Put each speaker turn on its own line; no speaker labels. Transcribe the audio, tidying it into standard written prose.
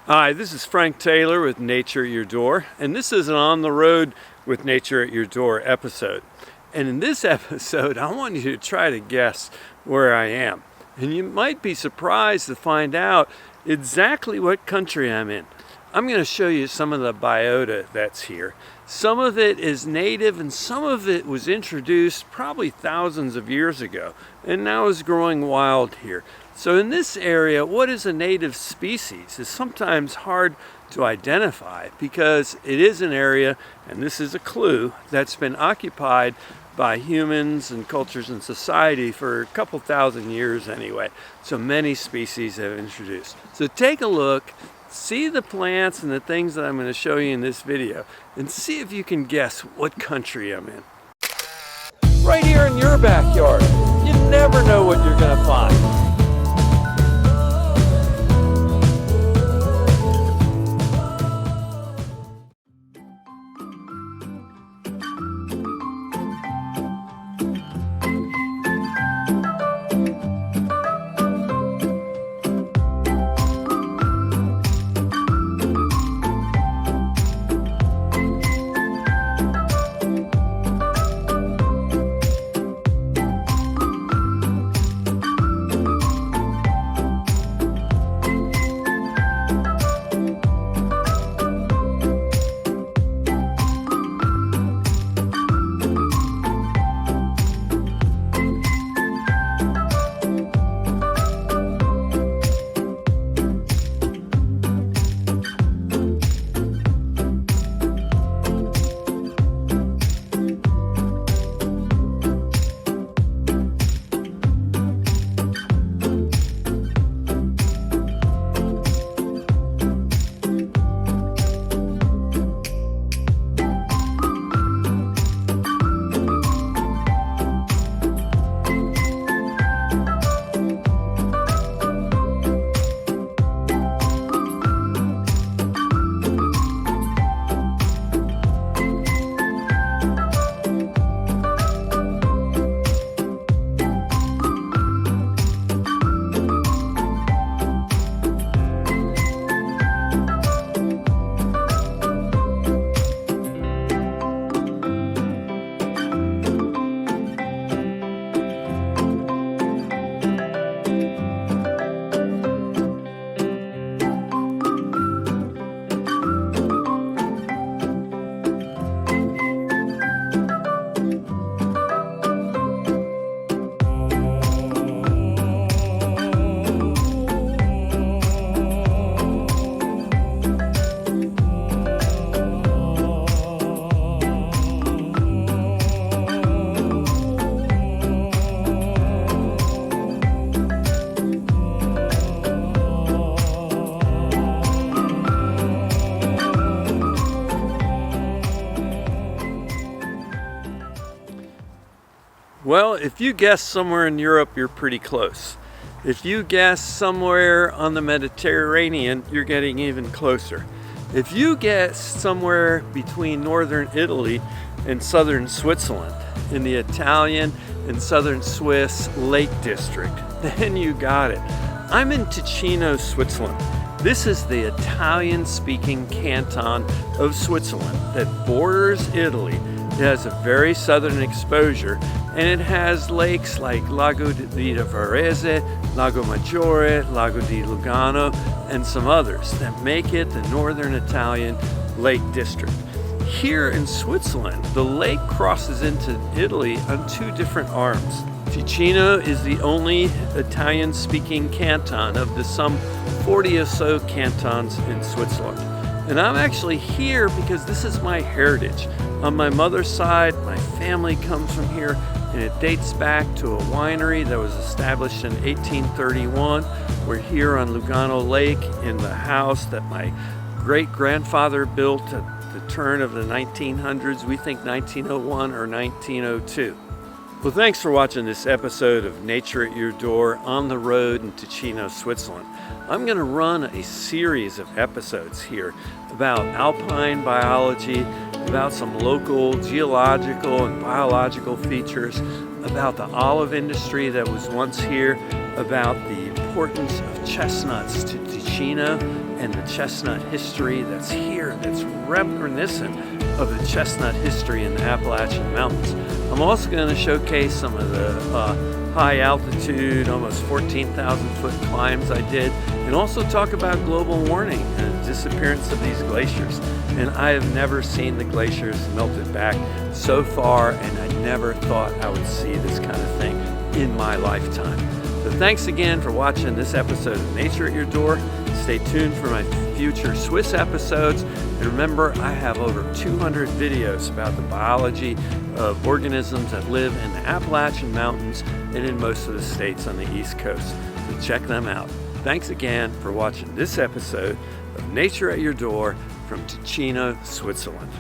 Hi, this is Frank Taylor with Nature at Your Door, and this is an On the Road with Nature at Your Door episode. And in this episode, I want you to try to guess where I am. And you might be surprised to find out exactly what country I'm in. I'm going to show you some of the biota that's here. Some of it is native and some of it was introduced probably thousands of years ago and now is growing wild here. So in this area, what is a native species is sometimes hard to identify because it is an area, and this is a clue, that's been occupied by humans and cultures and society for a couple thousand years anyway. So many species have introduced. So take a look, see the plants and the things that I'm going to show you in this video, and see if you can guess what country I'm in. Right here in your backyard. You never know what you're going to find. Well, if you guess somewhere in Europe, you're pretty close. If you guess somewhere on the Mediterranean, you're getting even closer. If you guess somewhere between northern Italy and southern Switzerland, in the Italian and southern Swiss Lake District, then you got it. I'm in Ticino, Switzerland. This is the Italian-speaking canton of Switzerland that borders Italy. It has a very southern exposure, and it has lakes like Lago di Varese, Lago Maggiore, Lago di Lugano, and some others that make it the northern Italian Lake District. Here in Switzerland, the lake crosses into Italy on two different arms. Ticino is the only Italian-speaking canton of the some 40 or so cantons in Switzerland. And I'm actually here because this is my heritage. On my mother's side, my family comes from here, and it dates back to a winery that was established in 1831. We're here on Lugano Lake in the house that my great-grandfather built at the turn of the 1900s. We think 1901 or 1902. Well, thanks for watching this episode of Nature at Your Door on the road in Ticino, Switzerland. I'm going to run a series of episodes here about alpine biology, about some local geological and biological features, about the olive industry that was once here, about the importance of chestnuts to Ticino Ticino and the chestnut history that's here, that's reminiscent of the chestnut history in the Appalachian Mountains. I'm also going to showcase some of the high altitude, almost 14,000 foot climbs I did, and also talk about global warming and the disappearance of these glaciers. And I have never seen the glaciers melted back so far, and I never thought I would see this kind of thing in my lifetime. So thanks again for watching this episode of Nature at Your Door. Stay tuned for my future Swiss episodes. And remember, I have over 200 videos about the biology of organisms that live in the Appalachian Mountains and in most of the states on the East Coast. So check them out. Thanks again for watching this episode of Nature at Your Door from Ticino, Switzerland.